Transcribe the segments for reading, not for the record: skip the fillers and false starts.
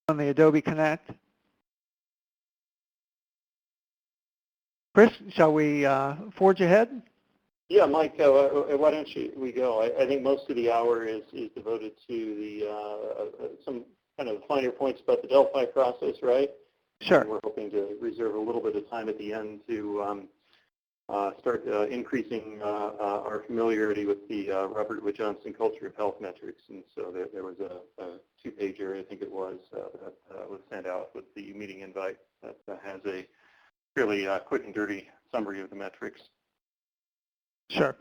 on the Adobe Connect? Chris, shall we forge ahead? Yeah, Mike, why don't we go? I think most of the hour is devoted to the some kind of finer points about the Delphi process, right? Sure. And we're hoping to reserve a little bit of time at the end to start increasing our familiarity with the Robert Wood Johnson culture of health metrics. And so there was a two-pager, I think it was, that was sent out with the meeting invite that has a fairly quick and dirty summary of the metrics. Sure.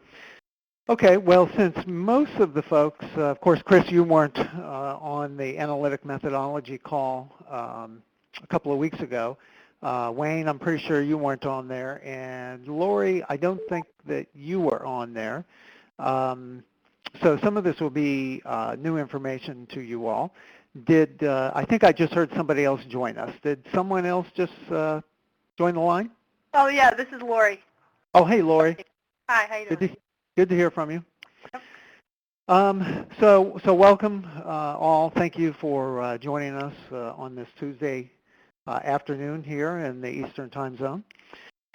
Okay, well, since most of the folks, of course, Chris, you weren't on the analytic methodology call a couple of weeks ago. Wayne, I'm pretty sure you weren't on there. And Lori, I don't think that you were on there. So some of this will be new information to you all. I think I just heard somebody else join us. Did someone else just join the line? Oh, yeah, this is Lori. Oh, hey, Lori. Hi, how you doing? Good to hear from you. Yep. So welcome all. Thank you for joining us on this Tuesday afternoon here in the Eastern Time Zone.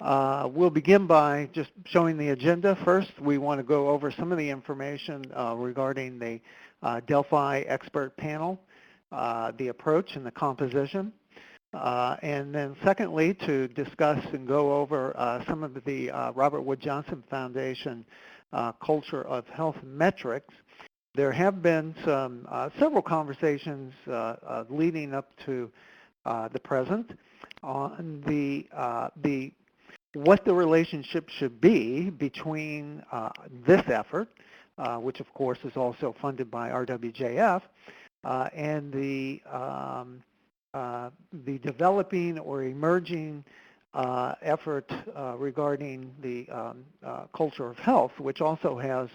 We'll begin by just showing the agenda first. We want to go over some of the information regarding the Delphi expert panel, the approach and the composition. And then secondly, to discuss and go over some of the Robert Wood Johnson Foundation culture of health metrics. There have been some several conversations leading up to the present on what the relationship should be between this effort, which of course is also funded by RWJF, and the developing or emerging effort regarding the culture of health, which also has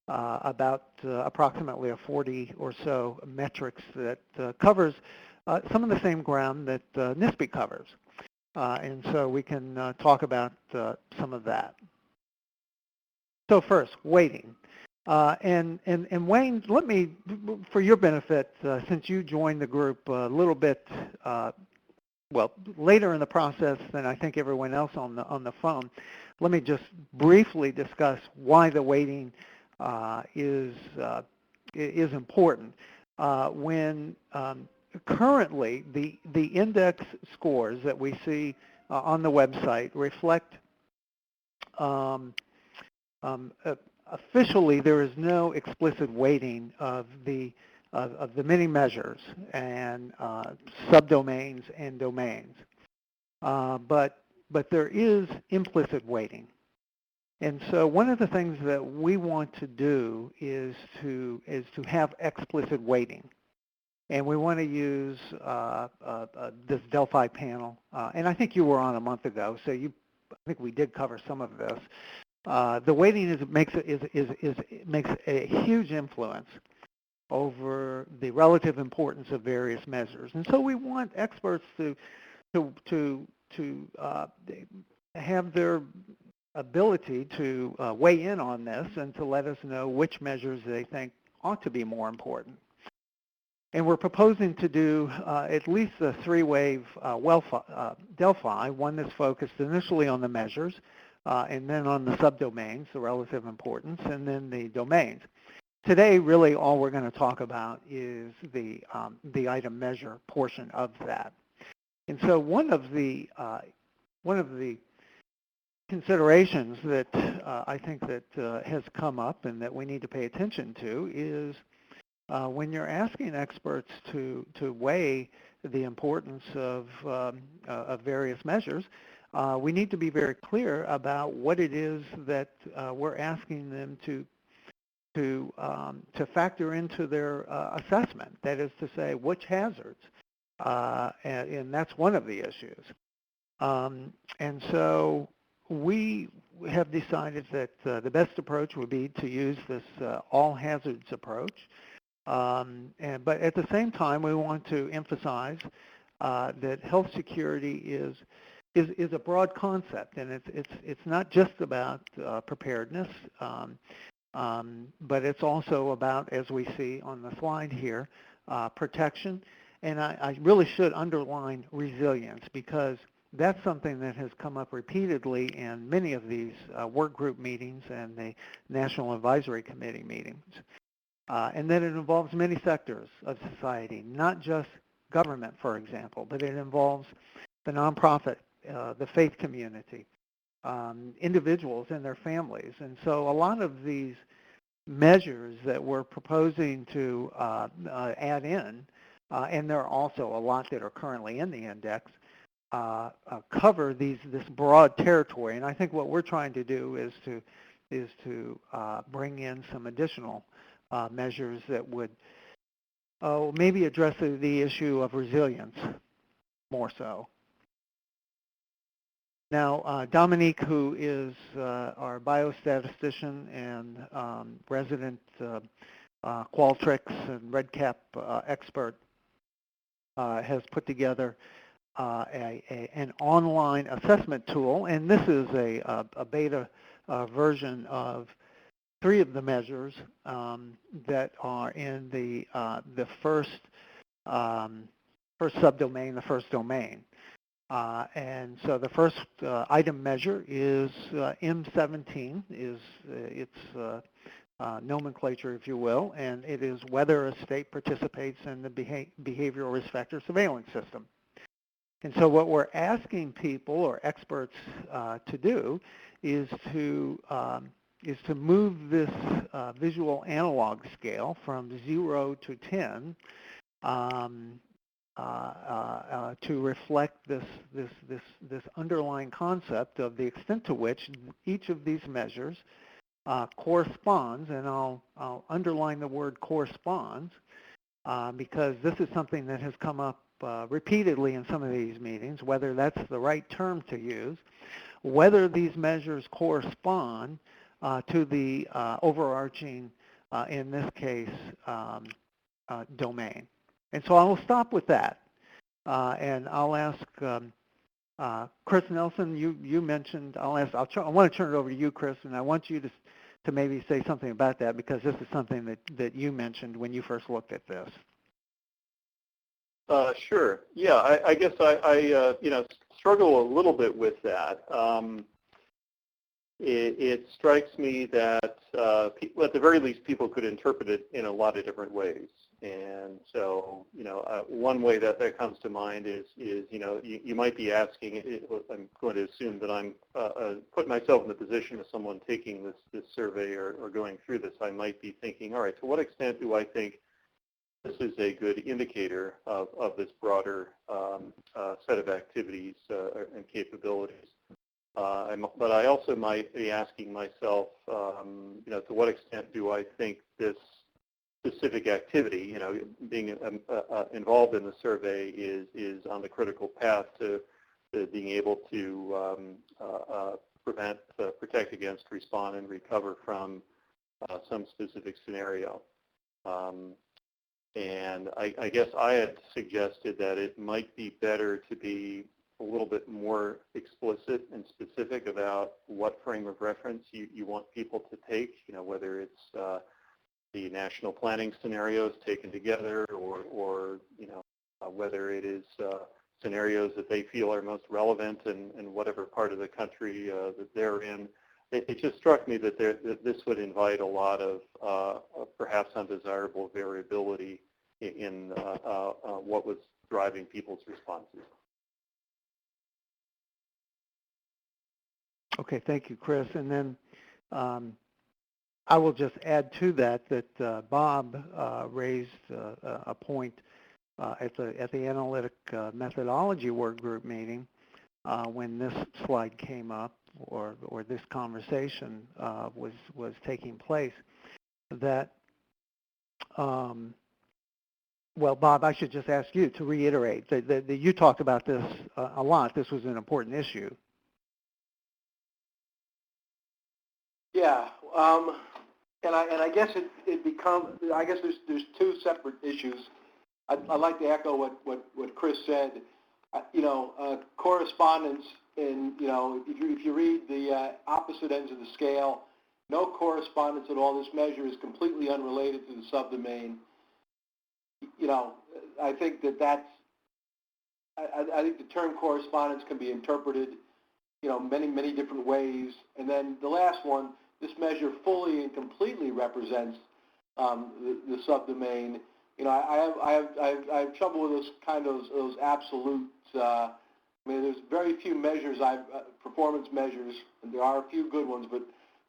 about approximately 40 or so metrics that covers some of the same ground that NHSPI covers. And so we can talk about some of that. So first, weighting. And Wayne, let me, for your benefit, since you joined the group a little bit, well, later in the process than I think everyone else on the phone, let me just briefly discuss why the weighting is important. When currently the index scores that we see on the website reflect officially, there is no explicit weighting of the many measures and subdomains and domains, but there is implicit weighting. And so one of the things that we want to do is to have explicit weighting, and we want to use this Delphi panel. And I think you were on a month ago, so I think we did cover some of this. The weighting makes a huge influence over the relative importance of various measures, and so we want experts to have their ability to weigh in on this and to let us know which measures they think ought to be more important. And we're proposing to do at least a three-wave Delphi, one that's focused initially on the measures, and then on the subdomains, the relative importance, and then the domains. Today, really, all we're going to talk about is the item measure portion of that. And so one of the considerations that I think that has come up and that we need to pay attention to is when you're asking experts to weigh the importance of various measures, we need to be very clear about what it is that we're asking them to factor into their assessment. That is to say, which hazards, and that's one of the issues. And so we have decided that the best approach would be to use this all hazards approach. But at the same time, we want to emphasize that health security is a broad concept, and it's not just about preparedness, but it's also about, as we see on the slide here, protection and I really should underline resilience, because that's something that has come up repeatedly in many of these work group meetings and the National Advisory Committee meetings. And that it involves many sectors of society, not just government, for example, but it involves the nonprofit, the faith community, individuals and their families. And so a lot of these measures that we're proposing to add in, and there are also a lot that are currently in the index, cover this broad territory. And I think what we're trying to do is to bring in some additional measures that would maybe address the issue of resilience more so. Now, Dominique, who is our biostatistician and resident Qualtrics and REDCap expert, has put together an online assessment tool, and this is a beta version of 3 of the measures that are in the first subdomain, the first domain. And so the first item measure is M17, is its nomenclature, if you will, and it is whether a state participates in the behavioral risk factor surveillance system. And so what we're asking people or experts to do is to move this visual analog scale from 0 to 10 to reflect this underlying concept of the extent to which each of these measures corresponds, and I'll underline the word corresponds, because this is something that has come up repeatedly in some of these meetings, whether that's the right term to use, whether these measures correspond to the overarching, in this case, domain. And so I will stop with that, and I'll ask Chris Nelson. You mentioned. I want to turn it over to you, Chris, and I want you to maybe say something about that, because this is something that you mentioned when you first looked at this. Sure. Yeah, I guess I struggle a little bit with that. It strikes me that, at the very least, people could interpret it in a lot of different ways. And so, one way that comes to mind is you might be asking, I'm going to assume that I'm putting myself in the position of someone taking this survey or going through this. I might be thinking, all right, to what extent do I think this is a good indicator of this broader set of activities and capabilities? But I also might be asking myself, to what extent do I think this specific activity, being involved in the survey is on the critical path to being able to prevent, protect against, respond, and recover from some specific scenario. And I guess I had suggested that it might be better to be a little bit more explicit and specific about what frame of reference you want people to take, whether it's the national planning scenarios taken together or whether it is scenarios that they feel are most relevant in whatever part of the country that they're in. It just struck me that this would invite a lot of perhaps undesirable variability in what was driving people's responses. Okay, thank you, Chris. And then I will just add to that Bob raised a point at the analytic methodology work group meeting when this slide came up, or this conversation was taking place, that well, Bob, I should just ask you to reiterate that you talked about this a lot. This was an important issue. Yeah, and I guess it becomes. I guess there's 2 separate issues. I'd like to echo what Chris said. Correspondence in if you read the opposite ends of the scale, no correspondence at all. This measure is completely unrelated to the subdomain. I think I think the term correspondence can be interpreted, many different ways. And then the last one, this measure fully and completely represents the subdomain. I have trouble with those absolutes. There's very few measures, performance measures, and there are a few good ones, but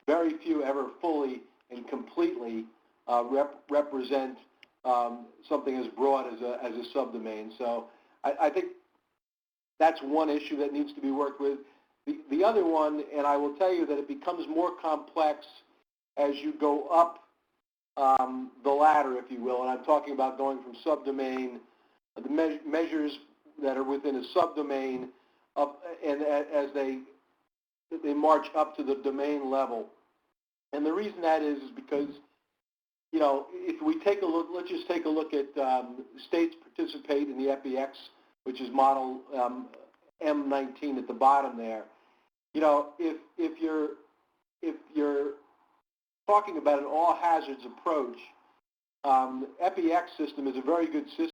very few ever fully and completely represent something as broad as a subdomain. So I think that's one issue that needs to be worked with. The other one, and I will tell you that it becomes more complex as you go up the ladder, if you will, and I'm talking about going from subdomain, the measures that are within a subdomain, up, and as they march up to the domain level. And the reason that is because, if we take a look, let's just take a look at states participate in the EPIX, which is model M19 at the bottom there. If you're talking about an all hazards approach, EPIX system is a very good system.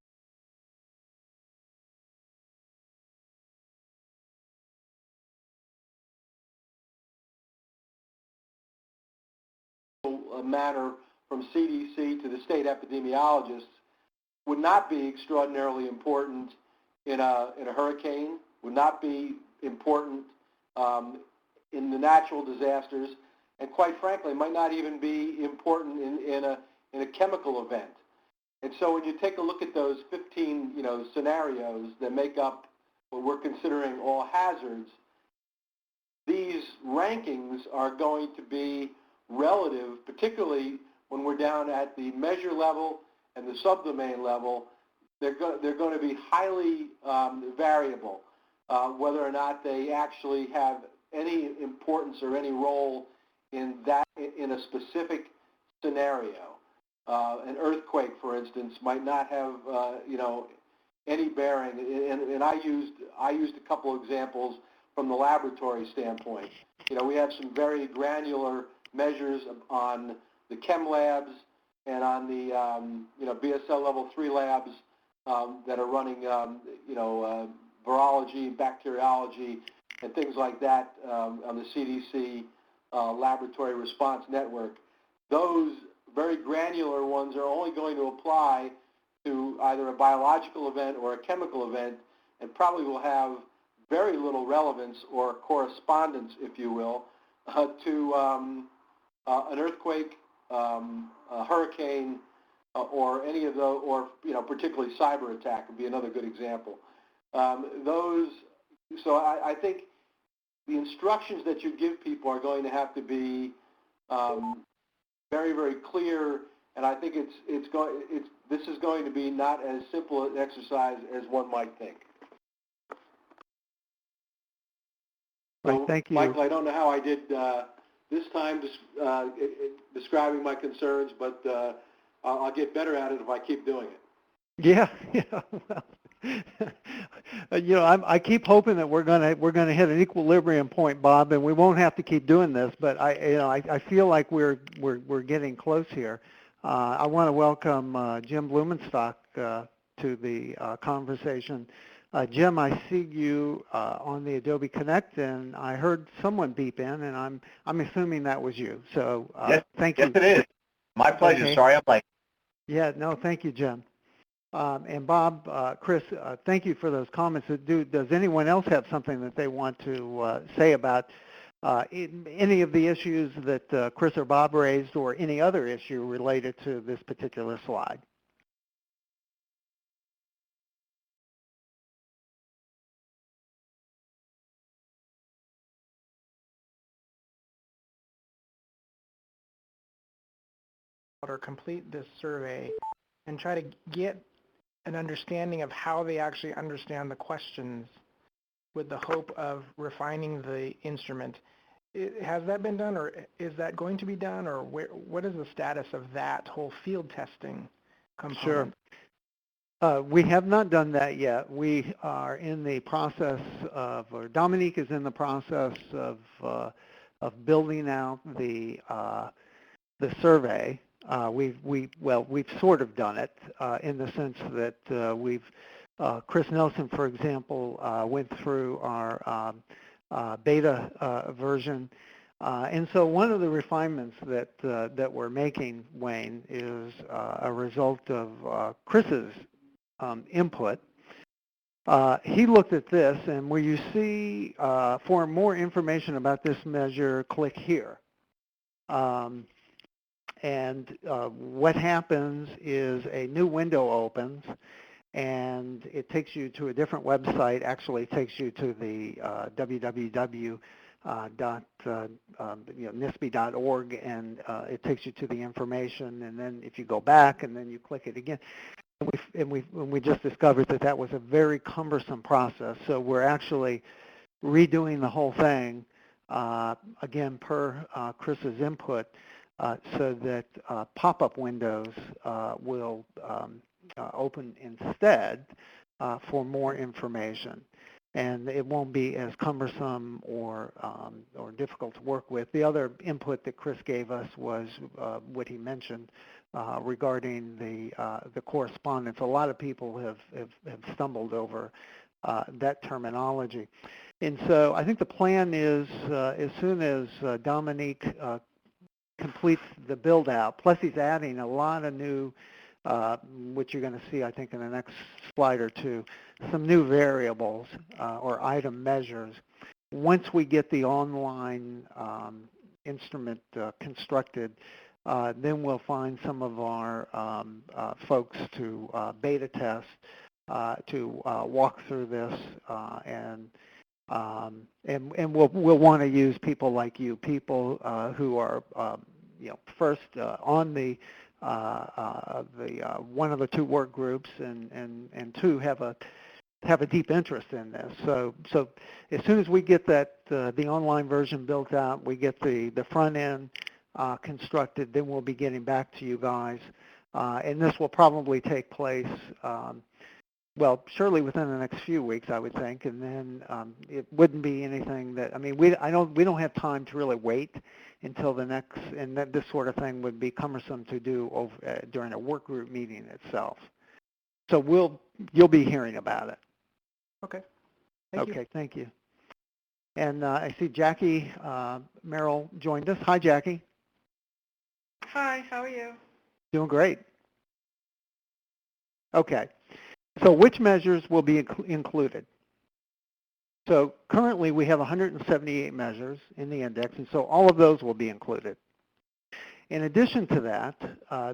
Matter from CDC to the state epidemiologists would not be extraordinarily important in a hurricane, would not be important in the natural disasters, and quite frankly might not even be important in a chemical event. And so when you take a look at those 15 scenarios that make up what we're considering all hazards, these rankings are going to be relative, particularly when we're down at the measure level and the subdomain level. They're going to be highly variable, whether or not they actually have any importance or any role in a specific scenario. An earthquake, for instance, might not have any bearing. And I used a couple examples from the laboratory standpoint. We have some very granular measures on the chem labs and on the BSL level 3 labs that are running virology, bacteriology, and things like that on the CDC laboratory response network. Those very granular ones are only going to apply to either a biological event or a chemical event, and probably will have very little relevance or correspondence, if you will, to an earthquake, a hurricane, or any of those, or particularly cyber attack would be another good example. So I think the instructions that you give people are going to have to be very, very clear, and I think this is going to be not as simple an exercise as one might think. Right, So, thank you. Michael, I don't know how I did this time describing my concerns, but I'll get better at it if I keep doing it. Yeah, well, I keep hoping that we're gonna hit an equilibrium point, Bob, and we won't have to keep doing this. But I feel like we're getting close here. I want to welcome Jim Blumenstock to the conversation. Jim, I see you on the Adobe Connect, and I heard someone beep in, and I'm assuming that was you. So yes, thank you. Yes, it is. My pleasure. Okay. Sorry I'm late. Yeah, no, thank you, Jim. And Bob, Chris, thank you for those comments. Does anyone else have something that they want to say about any of the issues that Chris or Bob raised, or any other issue related to this particular slide? Or complete this survey and try to get an understanding of how they actually understand the questions, with the hope of refining the instrument. Has that been done, or is that going to be done, or what is the status of that whole field testing component? Sure. We have not done that yet. We are in the process of, or Dominique is in the process of building out the survey. we've sort of done it in the sense that Chris Nelson, for example, went through our beta version. And so one of the refinements that we're making, Wayne, is a result of Chris's input. He looked at this, and where you see, for more information about this measure, click here. And what happens is a new window opens, and it takes you to a different website. Actually, it takes you to the www.NHSPI.org, and it takes you to the information. And then if you go back and then you click it again, and we just discovered that was a very cumbersome process. So we're actually redoing the whole thing again per Chris's input. So that pop-up windows will open instead for more information, and it won't be as cumbersome or difficult to work with. The other input that Chris gave us was what he mentioned regarding the correspondence. A lot of people have stumbled over that terminology, and so I think the plan is as soon as Dominique completes the build out, plus he's adding a lot of new, which you're going to see, I think, in the next slide or two, some new variables or item measures. Once we get the online instrument constructed, then we'll find some of our folks to beta test, to walk through this, and we'll want to use people like you, people who are first on the one of the two work groups, and two have a deep interest in this. So as soon as we get that the online version built out, we get the front end constructed, then we'll be getting back to you guys, and this will probably take place. Well, surely within the next few weeks, I would think, and then it wouldn't be anything that, I mean, we don't have time to really wait until the next, and that this sort of thing would be cumbersome to do over, during a work group meeting itself. So you'll be hearing about it. Okay. Thank you. Okay, thank you. And I see Jackie Merrill joined us. Hi, Jackie. Hi, how are you? Doing great. Okay. So which measures will be included? So currently we have 178 measures in the index, and so all of those will be included. In addition to that,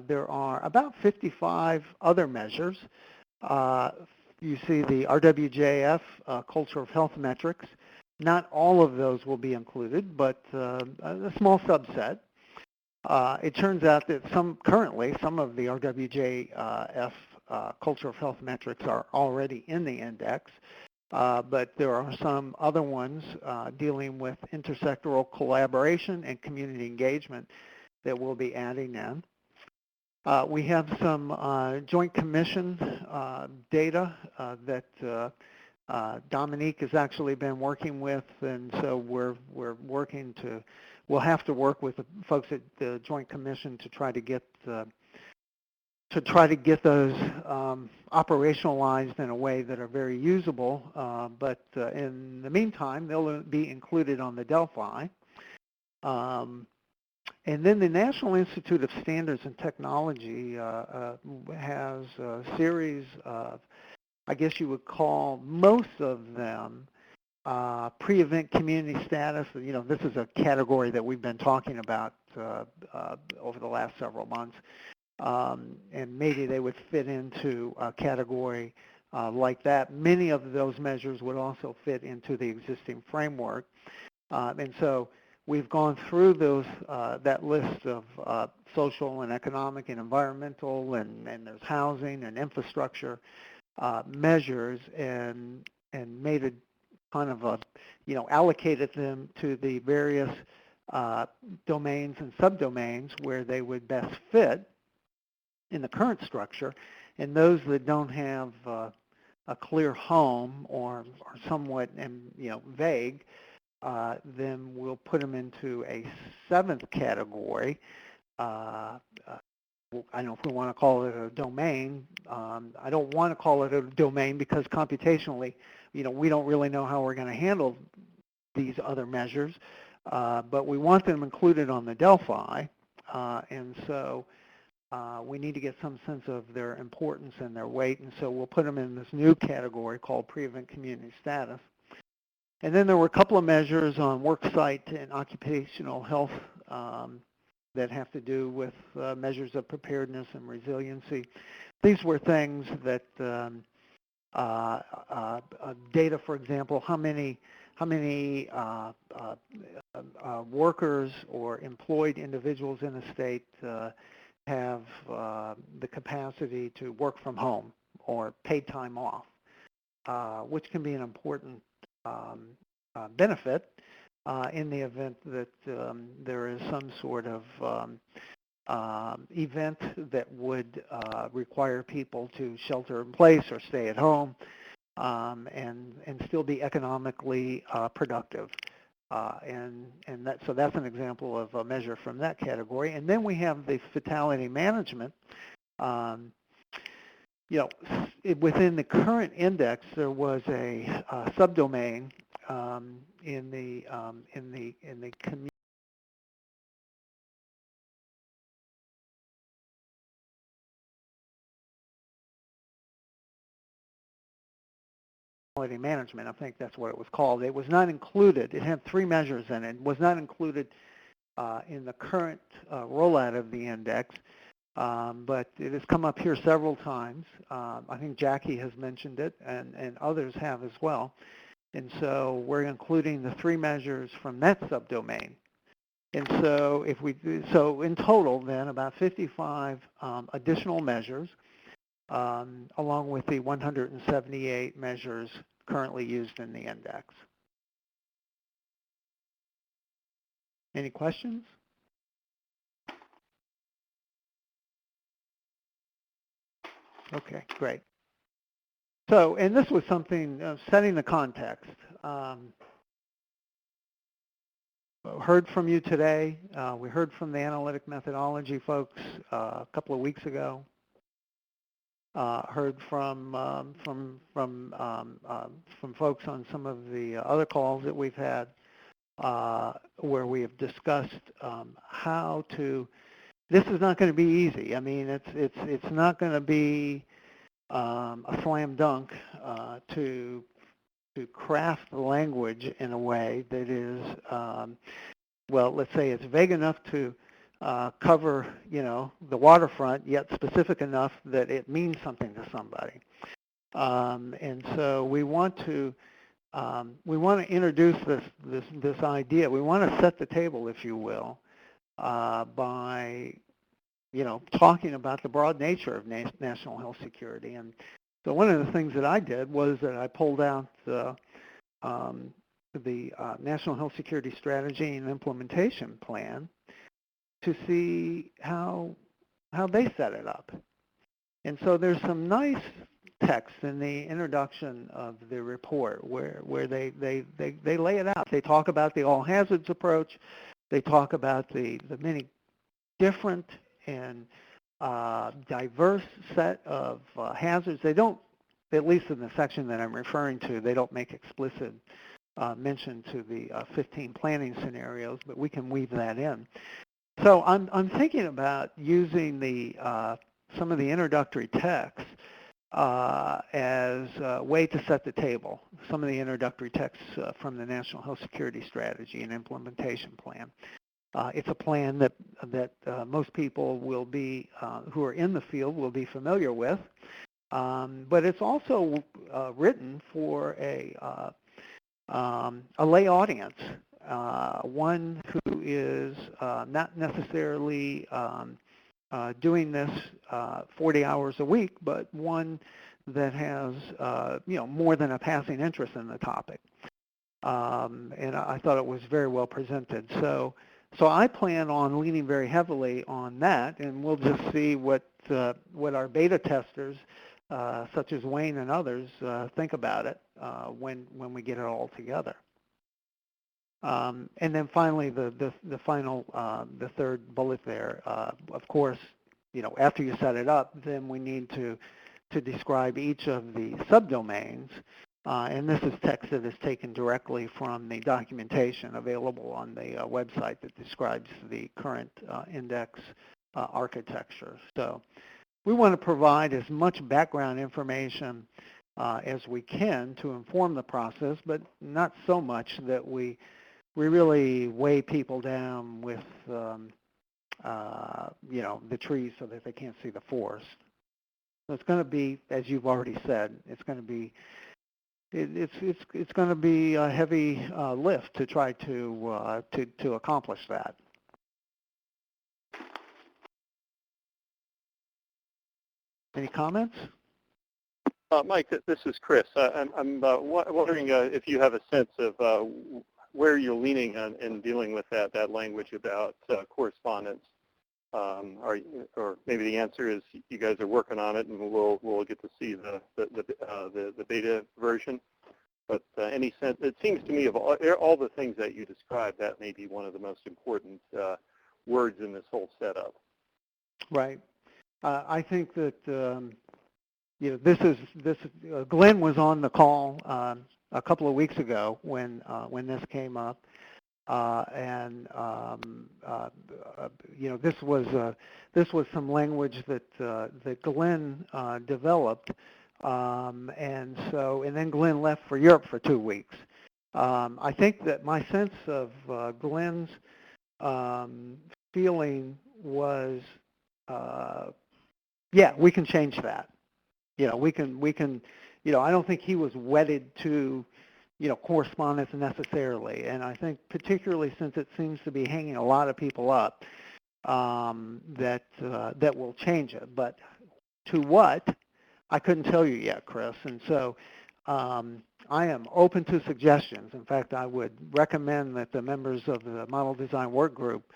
there are about 55 other measures. You see the RWJF, Culture of Health Metrics. Not all of those will be included, but a small subset. It turns out that currently some of the RWJF Culture of Health metrics are already in the index, but there are some other ones dealing with intersectoral collaboration and community engagement that we'll be adding in. We have some Joint Commission data that Dominique has actually been working with, and so we'll have to work with the folks at the Joint Commission to try to get those operationalized in a way that are very usable, but in the meantime, they'll be included on the Delphi. And then the National Institute of Standards and Technology has a series of, I guess you would call most of them, pre-event community status. You know, this is a category that we've been talking about over the last several months. And maybe they would fit into a category like that. Many of those measures would also fit into the existing framework. And so we've gone through that list of social and economic and environmental, and there's housing and infrastructure measures, and made a kind of allocated them to the various domains and subdomains where they would best fit in the current structure, and those that don't have a clear home or somewhat vague, then we'll put them into a seventh category, I don't know if we want to call it a domain. I don't want to call it a domain because computationally, we don't really know how we're going to handle these other measures, but we want them included on the Delphi, and so we need to get some sense of their importance and their weight, and so we'll put them in this new category called pre-event community status. And then there were a couple of measures on worksite and occupational health that have to do with measures of preparedness and resiliency. These were things that data, for example, how many workers or employed individuals in a state have the capacity to work from home or paid time off, which can be an important benefit in the event that there is some sort of event that would require people to shelter in place or stay at home and still be economically productive. So that's an example of a measure from that category. And then we have the fatality management. Within the current index, there was a subdomain in the community management. I think that's what it was called. It was not included. It had 3 measures in it. It was not included in the current rollout of the index, but it has come up here several times. I think Jackie has mentioned it, and others have as well. And so we're including the 3 measures from that subdomain. And so so in total then about 55 additional measures, along with the 178 measures currently used in the index. Any questions? Okay, great. So, and this was something, setting the context. Heard from you today. We heard from the analytic methodology folks a couple of weeks ago. Heard from folks on some of the other calls that we've had where we have discussed how to. This is not going to be easy. I mean, it's not going to be a slam dunk to craft the language in a way that is, well, let's say it's vague enough to cover, the waterfront, yet specific enough that it means something to somebody. And so we want to introduce this idea. We want to set the table, if you will, by talking about the broad nature of national health security. And so one of the things that I did was that I pulled out the National Health Security Strategy and Implementation Plan to see how they set it up. And so there's some nice text in the introduction of the report where they lay it out. They talk about the all hazards approach. They talk about the many different and diverse set of hazards. They don't, at least in the section that I'm referring to, they don't make explicit mention to the 15 planning scenarios, but we can weave that in. So I'm thinking about using some of the introductory text as a way to set the table. Some of the introductory texts from the National Health Security Strategy and Implementation Plan. It's a plan that most people will be, who are in the field, will be familiar with, but it's also written for a lay audience, one who is not necessarily doing this 40 hours a week, but one that has more than a passing interest in the topic. And I thought it was very well presented. So I plan on leaning very heavily on that, and we'll just see what our beta testers, such as Wayne and others, think about it when we get it all together. And then finally, the third bullet there, of course, after you set it up, then we need to describe each of the subdomains. And this is text that is taken directly from the documentation available on the website that describes the current index architecture. So we want to provide as much background information as we can to inform the process, but not so much that we really weigh people down with the trees so that they can't see the forest. So it's going to be, as you've already said, it's going to be it's going to be a heavy lift to try to accomplish that. Any comments? Mike, this is Chris. I'm wondering if you have a sense of where you're leaning on in dealing with that language about correspondence. Or maybe the answer is you guys are working on it, and we'll get to see the beta version. But any sense? It seems to me of all the things that you described, that may be one of the most important words in this whole setup. Right. I think that Glenn was on the call a couple of weeks ago when this came up. This was some language that Glenn developed, and then Glenn left for Europe for 2 weeks. I think that my sense of Glenn's feeling was, yeah, we can change that. We can. I don't think he was wedded to correspondence necessarily. And I think particularly since it seems to be hanging a lot of people up, that will change it. But to what, I couldn't tell you yet, Chris. And so I am open to suggestions. In fact, I would recommend that the members of the Model Design Work Group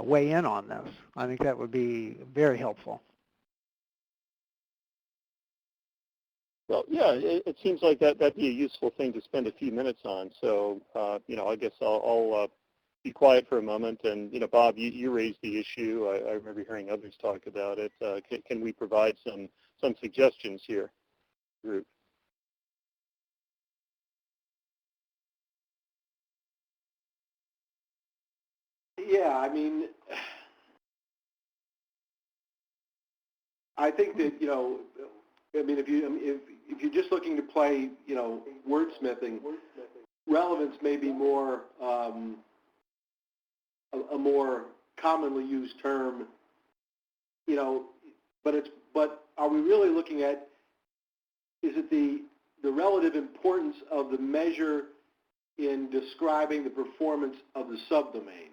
weigh in on this. I think that would be very helpful. Well, yeah, it seems like that'd be a useful thing to spend a few minutes on. So, I guess I'll be quiet for a moment. And, Bob, you raised the issue. I remember hearing others talk about it. Can we provide some suggestions here, group? Yeah, I mean, I think that, if you're just looking to play, wordsmithing, relevance may be more a more commonly used term, but are we really looking at, is it the relative importance of the measure in describing the performance of the subdomain?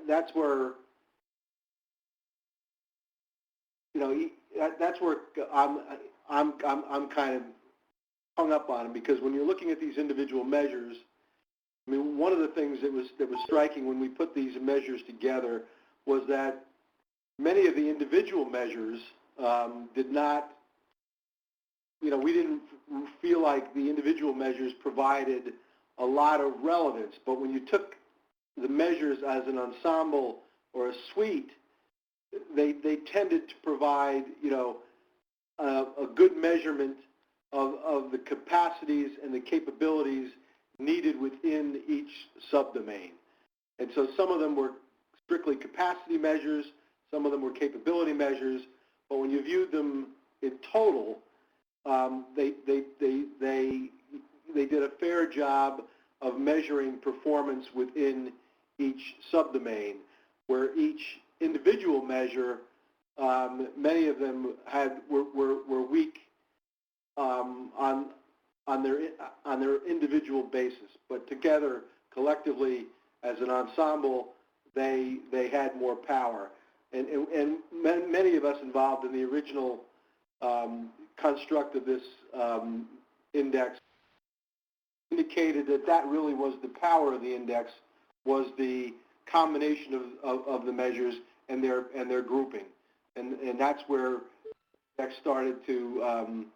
That's where that's where I'm kind of hung up on it, because when you're looking at these individual measures, I mean, one of the things that was striking when we put these measures together was that many of the individual measures did not, we didn't feel like the individual measures provided a lot of relevance. But when you took the measures as an ensemble or a suite, they tended to provide, a good measurement of the capacities and the capabilities needed within each subdomain. And so some of them were strictly capacity measures, some of them were capability measures, but when you viewed them in total, they did a fair job of measuring performance within each subdomain, where each individual measure, many of them were weak on their individual basis, but together, collectively, as an ensemble, they had more power. And many of us involved in the original construct of this index indicated that really was the power of the index, was the combination of the measures and their grouping, and that's where the index started to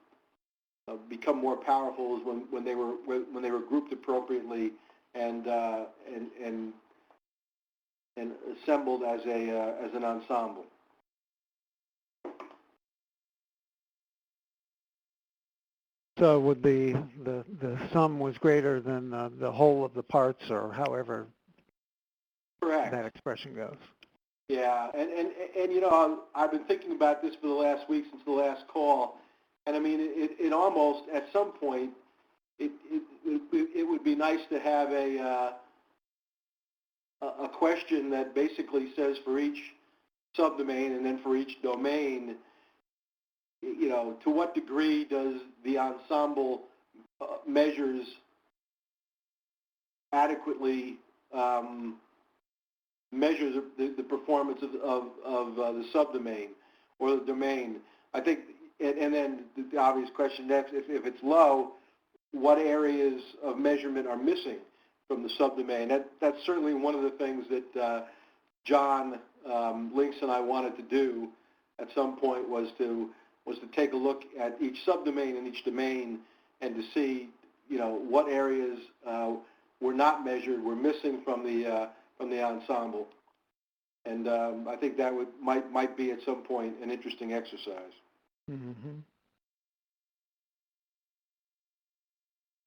become more powerful, is when they were grouped appropriately and and assembled as an ensemble. So would the sum was greater than the whole of the parts, or however Correct. that expression goes? Yeah, and you know, I've been thinking about this for the last week since the last call, and I mean, it almost, at some point, it would be nice to have a question that basically says for each subdomain and then for each domain, you know, to what degree does the ensemble measures adequately measure the performance of the subdomain or the domain? I think, and then the obvious question next, if it's low, what areas of measurement are missing from the subdomain? That's certainly one of the things that John Links and I wanted to do at some point was to take a look at each subdomain and each domain and to see, you know, what areas were not measured, were missing from the ensemble. And I think that might be at some point an interesting exercise. Mm-hmm.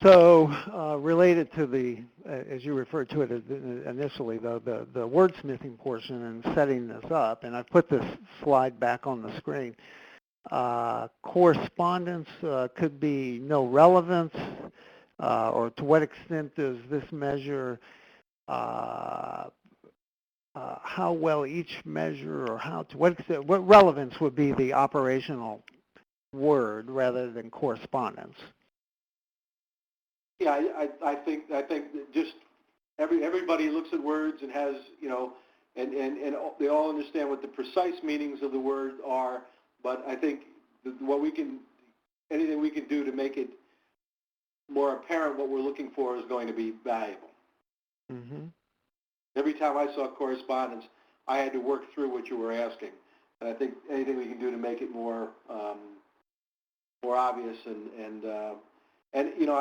So related to the, as you referred to it initially, the wordsmithing portion and setting this up, and I've put this slide back on the screen. Correspondence could be no relevance, or to what extent does this measure how well each measure, or to what extent, what relevance would be the operational word rather than correspondence? Yeah, I think that just everybody looks at words and has, you know, and they all understand what the precise meanings of the word are, but I think anything we can do to make it more apparent what we're looking for is going to be valuable. Mm-hmm. Every time I saw correspondence, I had to work through what you were asking, and I think anything we can do to make it more obvious and you know,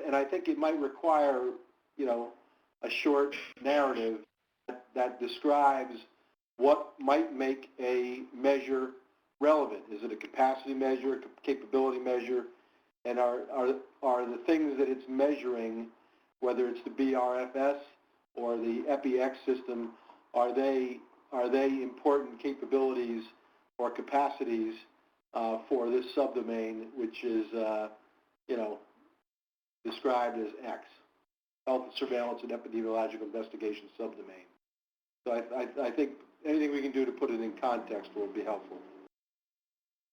and I think it might require, you know, a short narrative that describes what might make a measure relevant. Is it a capacity measure, a capability measure, and are the things that it's measuring, whether it's the BRFS or the EPIX system, are they important capabilities or capacities for this subdomain, which is you know, described as X, health surveillance and epidemiological investigation subdomain. So I think anything we can do to put it in context will be helpful.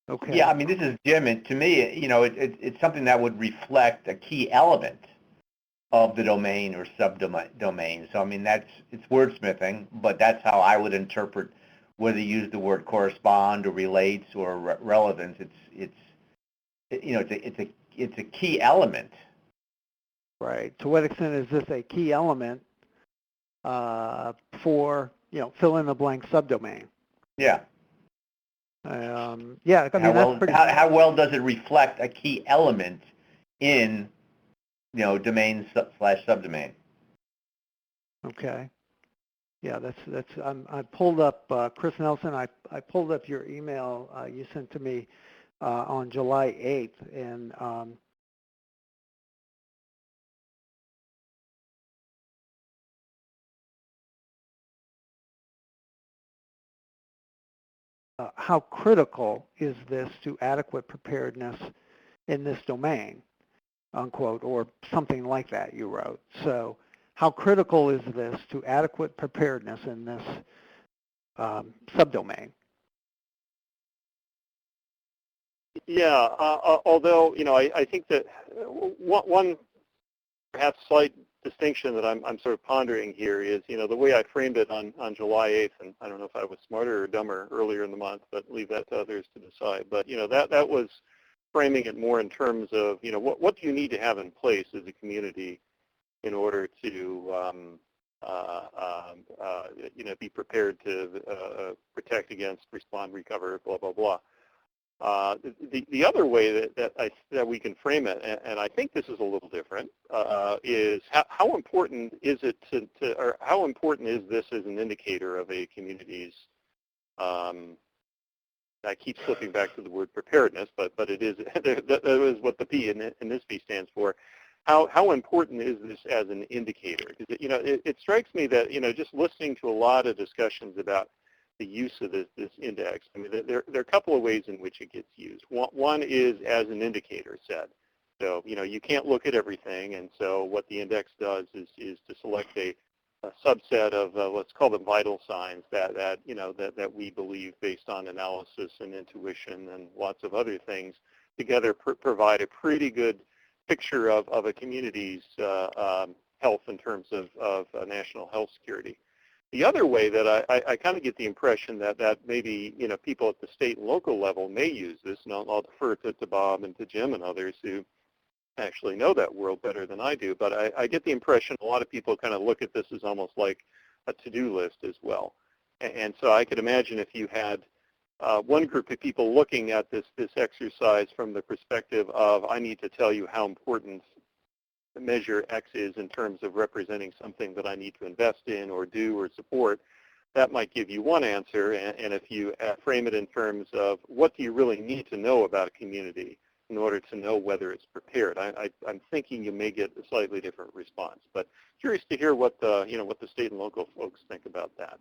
Okay. Yeah, I mean, this is Jim, and to me, you know, it's something that would reflect a key element of the domain or subdomain. So, I mean, it's wordsmithing, but that's how I would interpret whether you use the word correspond or relates or relevance. It's you know, it's a key element. Right. To what extent is this a key element for, you know, fill in the blank subdomain? Yeah. Yeah, I mean, that's pretty... How well does it reflect a key element in, you know, domain / subdomain? Okay. Yeah, that's. I pulled up Chris Nelson. I pulled up your email you sent to me on July 8th, and how critical is this to adequate preparedness in this domain, unquote, or something like that you wrote. So how critical is this to adequate preparedness in this subdomain? Yeah, although, you know, I think that one perhaps slight distinction that I'm sort of pondering here is, you know, the way I framed it on July 8th, and I don't know if I was smarter or dumber earlier in the month, but leave that to others to decide. But, you know, that was framing it more in terms of, you know, what do you need to have in place as a community in order to, you know, be prepared to protect against, respond, recover, blah, blah, blah. The other way that we can frame it, and I think this is a little different, is how important is it or how important is this as an indicator of a community's, I keep slipping back to the word preparedness, but it is, that is what the P in this P stands for. How important is this as an indicator? Because, it strikes me that, just listening to a lot of discussions about the use of this index, I mean, there are a couple of ways in which it gets used. One is as an indicator set. So, you can't look at everything, and so what the index does is to select a subset of, let's call them vital signs that we believe, based on analysis and intuition and lots of other things, together provide a pretty good picture of a community's health in terms of national health security. The other way that I kind of get the impression that maybe people at the state and local level may use this, and I'll defer to Bob and to Jim and others who actually know that world better than I do, but I get the impression a lot of people kind of look at this as almost like a to-do list as well. And so I could imagine if you had one group of people looking at this exercise from the perspective of, I need to tell you how important measure X is in terms of representing something that I need to invest in or do or support, that might give you one answer. And if you frame it in terms of what do you really need to know about a community in order to know whether it's prepared, I'm thinking you may get a slightly different response. But curious to hear what the state and local folks think about that.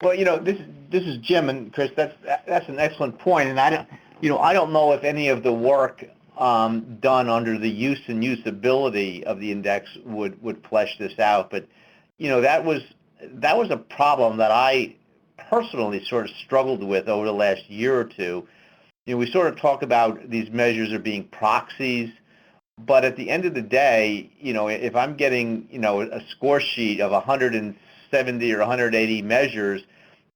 Well, this is Jim, and Chris, that's an excellent point, and I don't know if any of the work done under the use and usability of the index would flesh this out, but that was a problem that I personally sort of struggled with over the last year or two. We sort of talk about these measures are being proxies, but at the end of the day, if I'm getting a score sheet of 170 or 180 measures,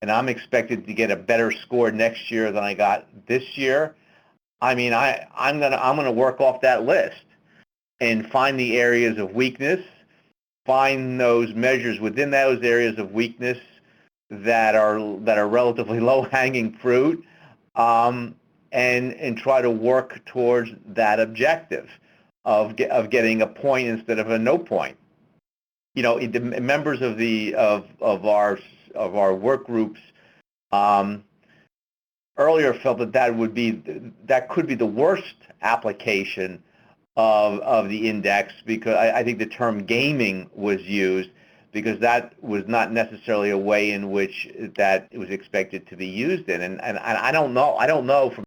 and I'm expected to get a better score next year than I got this year, I mean, I'm gonna work off that list and find the areas of weakness, find those measures within those areas of weakness that are relatively low-hanging fruit, and try to work towards that objective of getting a point instead of a no point. The members of our work groups earlier felt that could be the worst application of the index, because I think the term gaming was used, because that was not necessarily a way in which that it was expected to be used in, and I don't know from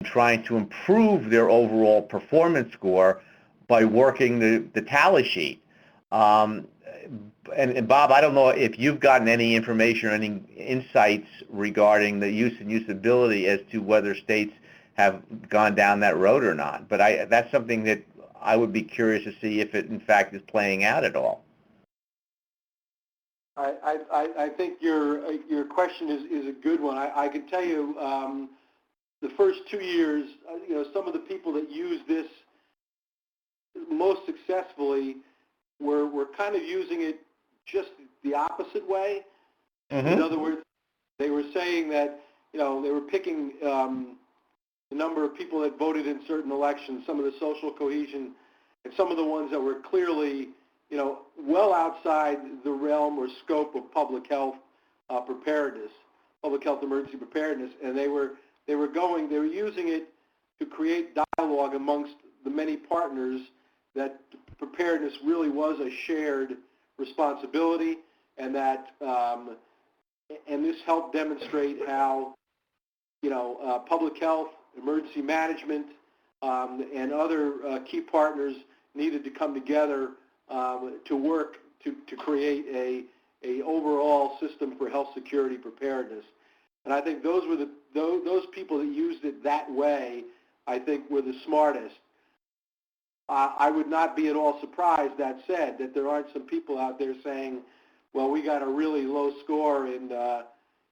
trying to improve their overall performance score by working the tally sheet. And Bob, I don't know if you've gotten any information or any insights regarding the use and usability as to whether states have gone down that road or not, but that's something that I would be curious to see if it in fact is playing out at all. I think your question is a good one. I can tell you the first 2 years, some of the people that use this most successfully were kind of using it just the opposite way. Mm-hmm. In other words, they were saying that they were picking the number of people that voted in certain elections, some of the social cohesion, and some of the ones that were clearly well outside the realm or scope of public health preparedness, public health emergency preparedness, and they were using it to create dialogue amongst the many partners that preparedness really was a shared responsibility, and that and this helped demonstrate how public health, emergency management, and other key partners needed to come together to work to create a overall system for health security preparedness. And I think those people that used it that way, I think, were the smartest. I would not be at all surprised, that said, that there aren't some people out there saying, well, we got a really low score in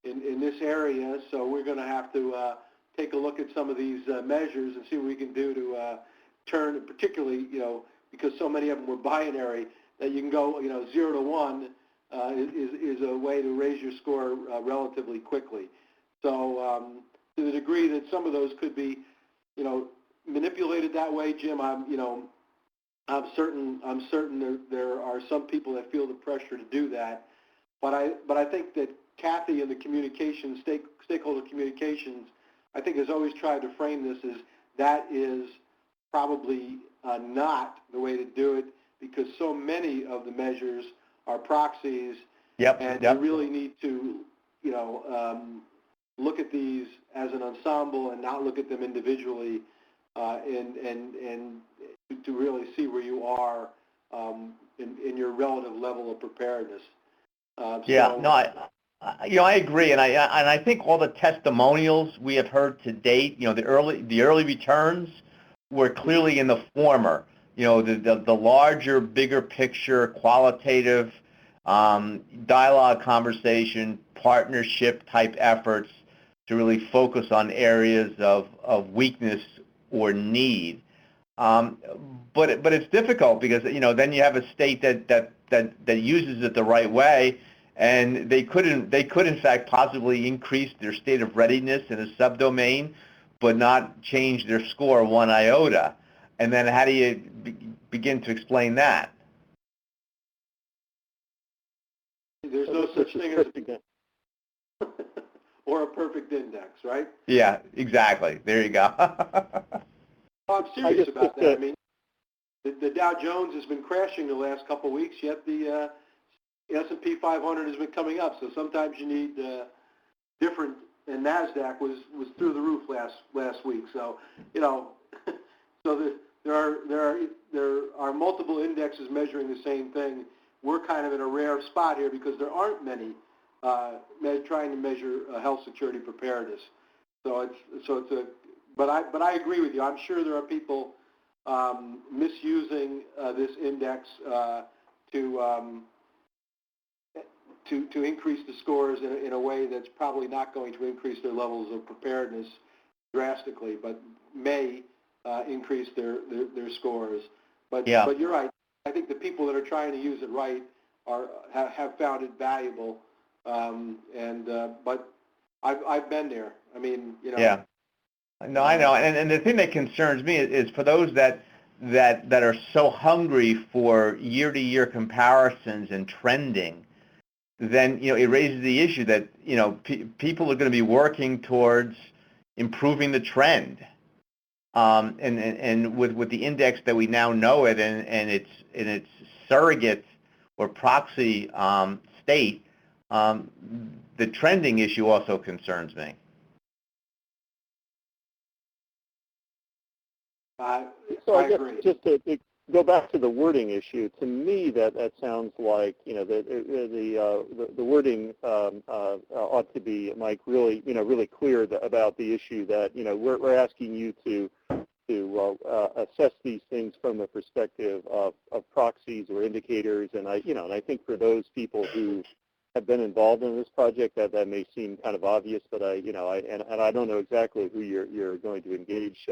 in this area, so we're going to have to take a look at some of these measures and see what we can do to turn, particularly, because so many of them were binary, that you can go, 0 to 1 is a way to raise your score relatively quickly. So to the degree that some of those could be, manipulated that way, Jim, I'm certain there are some people that feel the pressure to do that. But I think that Kathy and the stakeholder communications, I think has always tried to frame this as that is probably not the way to do it, because so many of the measures are proxies. Yep. And yep. you really need to, look at these as an ensemble and not look at them individually, and to really see where you are in your relative level of preparedness. I agree, and I think all the testimonials we have heard to date, the early returns were clearly in the former. The larger, bigger picture, qualitative dialogue, conversation, partnership type efforts to really focus on areas of weakness or need. But it's difficult because then you have a state that uses it the right way, and they could in fact possibly increase their state of readiness in a subdomain, but not change their score one iota. And then how do you begin to explain that? There's no such thing as or a perfect index, right? Yeah, exactly. There you go. I'm serious about that. I mean, the Dow Jones has been crashing the last couple of weeks, yet the S&P 500 has been coming up. So sometimes you need different. And Nasdaq was through the roof last week. So so there are multiple indexes measuring the same thing. We're kind of in a rare spot here because there aren't many trying to measure health security preparedness. But I agree with you. I'm sure there are people misusing this index to increase the scores in a way that's probably not going to increase their levels of preparedness drastically, but may increase their scores. But you're right. I think the people that are trying to use it right have found it valuable. But I've been there. I mean, Yeah. No, I know. And the thing that concerns me is for those that are so hungry for year-to-year comparisons and trending, then it raises the issue that people are going to be working towards improving the trend, and with the index that we now know it and its surrogate or proxy state, the trending issue also concerns me. So I guess agree. just to go back to the wording issue, to me that sounds like the wording ought to be, Mike, really clear about the issue that we're asking you to assess these things from the perspective of proxies or indicators, and I think for those people who have been involved in this project that may seem kind of obvious, but I don't know exactly who you're going to engage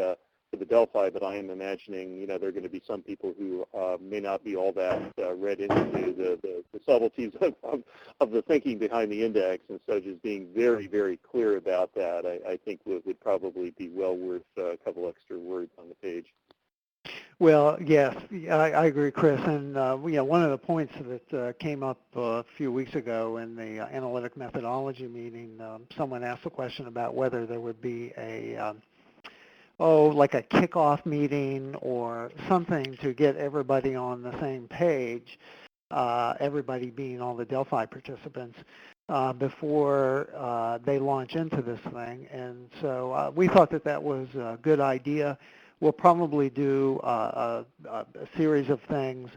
for the Delphi, but I am imagining there are going to be some people who may not be all that read into the subtleties of the thinking behind the index, and so just being very, very clear about that, I think would probably be well worth a couple extra words on the page. Well, yes, I agree, Chris. And one of the points that came up a few weeks ago in the analytic methodology meeting, someone asked a question about whether there would be like a kickoff meeting or something to get everybody on the same page, everybody being all the Delphi participants, before they launch into this thing. And so we thought that was a good idea. We'll probably do a series of things.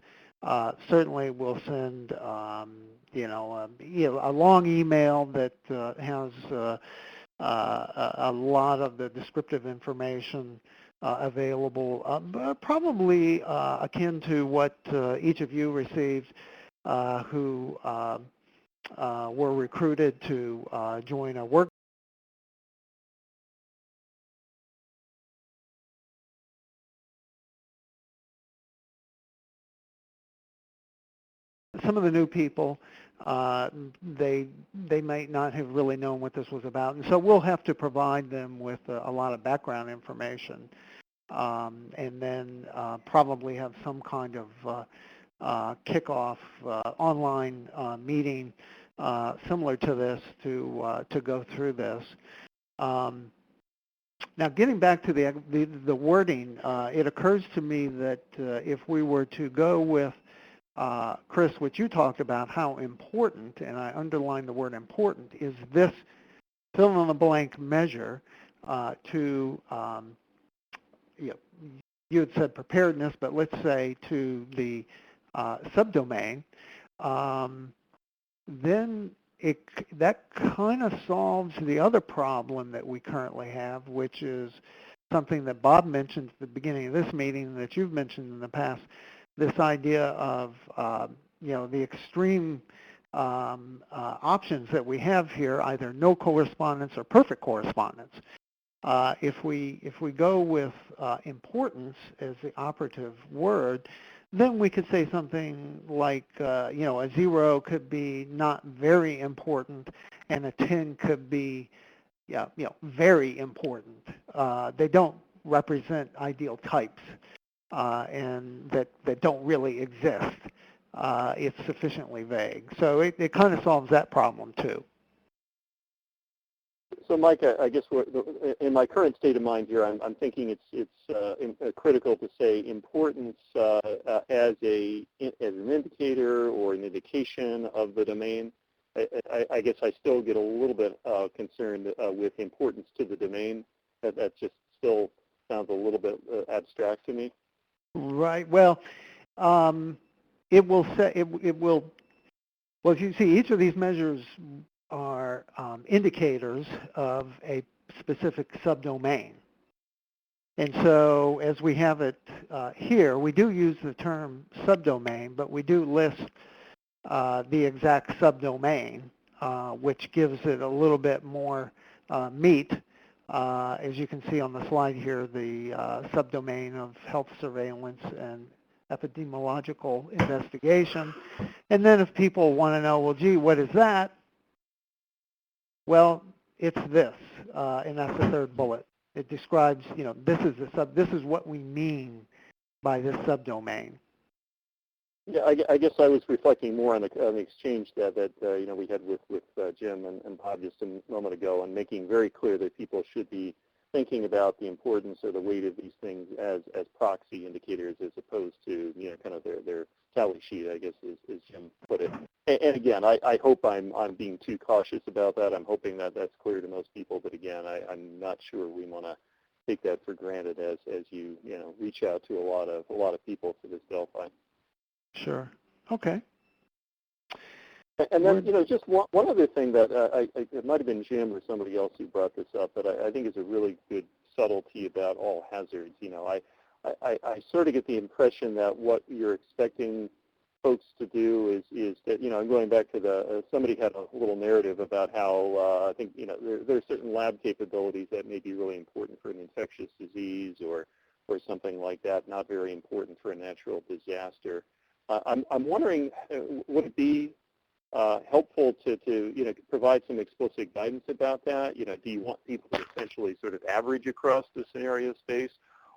Certainly we'll send a long email that has a lot of the descriptive information available, probably akin to what each of you received, who were recruited to join a work. Some of the new people, they might not have really known what this was about, and so we'll have to provide them with a lot of background information, and then probably have some kind of kickoff online meeting similar to this to go through this. Now, getting back to the wording, it occurs to me that if we were to go with Chris, what you talked about, how important, and I underline the word important, is this fill-in-the-blank measure to, you had said preparedness, but let's say to the subdomain, then that kind of solves the other problem that we currently have, which is something that Bob mentioned at the beginning of this meeting, that you've mentioned in the past, this idea of the extreme options that we have here, either no correspondence or perfect correspondence. If we go with importance as the operative word, then we could say something like a 0 could be not very important, and a 10 could be very important. They don't represent ideal types. And that don't really exist. It's sufficiently vague. So it kind of solves that problem too. So, Mike, I guess in my current state of mind here, I'm thinking it's critical to say importance as an indicator or an indication of the domain. I guess I still get a little bit concerned with importance to the domain. That just still sounds a little bit abstract to me. Right. Well, it will say it will. Well, as you see, each of these measures are indicators of a specific subdomain, and so as we have it here, we do use the term subdomain, but we do list the exact subdomain, which gives it a little bit more meat. As you can see on the slide here, the subdomain of health surveillance and epidemiological investigation. And then if people want to know, well, gee, what is that? Well, it's this, and that's the third bullet. It describes, this is what we mean by this subdomain. Yeah, I guess I was reflecting more on the exchange that we had with Jim and Bob just a moment ago, and making very clear that people should be thinking about the importance or the weight of these things as proxy indicators, as opposed to kind of their tally sheet, I guess, as Jim put it. And again, I hope I'm being too cautious about that. I'm hoping that that's clear to most people, but again, I'm not sure we want to take that for granted as you reach out to a lot of people for this Delphi. Sure. Okay. And then, just one other thing that it might have been Jim or somebody else who brought this up, but I think is a really good subtlety about all hazards. I sort of get the impression that what you're expecting folks to do is that, I'm going back to somebody had a little narrative about how I think, there are certain lab capabilities that may be really important for an infectious disease or something like that, not very important for a natural disaster. I'm wondering, would it be helpful to provide some explicit guidance about that? Do you want people to essentially sort of average across the scenario space,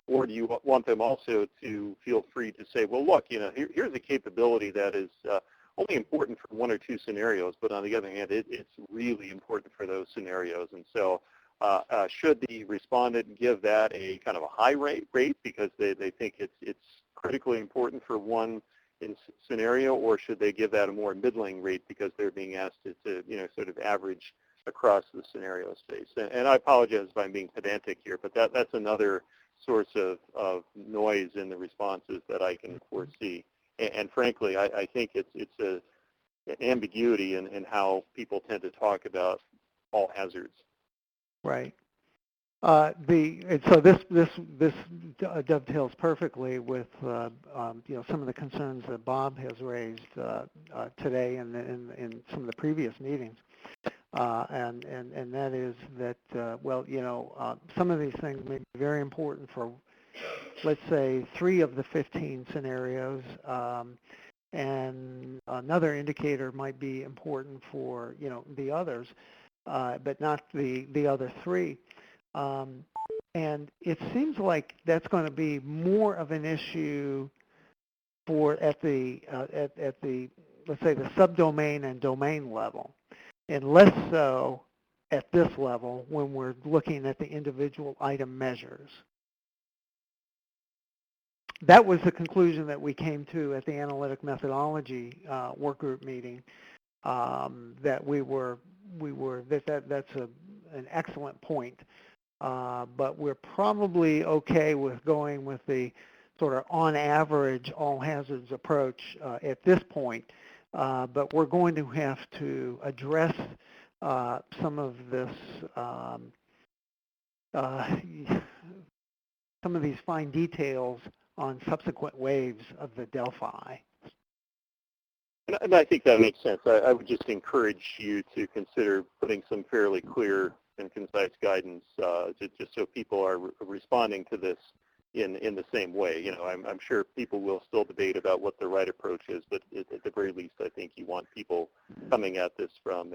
or do you want them also to feel free to say, well, look, here's a capability that is only important for one or two scenarios, but on the other hand, it's really important for those scenarios, and so should the respondent give that a kind of a high rate because they think it's critically important for one scenario, or should they give that a more middling rate because they're being asked to sort of average across the scenario space? And I apologize if I'm being pedantic here, but that's another source of noise in the responses that I can foresee. And frankly, I think it's an ambiguity in how people tend to talk about all hazards. Right. So this dovetails perfectly with some of the concerns that Bob has raised today and in some of the previous meetings, and that is that some of these things may be very important for, let's say, 3 of the 15 scenarios, and another indicator might be important for the others, but not the other 3. And it seems like that's going to be more of an issue for at the let's say the subdomain and domain level, and less so at this level when we're looking at the individual item measures. That was the conclusion that we came to at the analytic methodology workgroup meeting. That that's an excellent point. But we're probably okay with going with the sort of on average all hazards approach at this point. But we're going to have to address some of this, some of these fine details on subsequent waves of the Delphi. And I think that makes sense. I would just encourage you to consider putting some fairly clear and concise guidance, just so people are responding to this in the same way. I'm sure people will still debate about what the right approach is, but at the very least, I think you want people coming at this from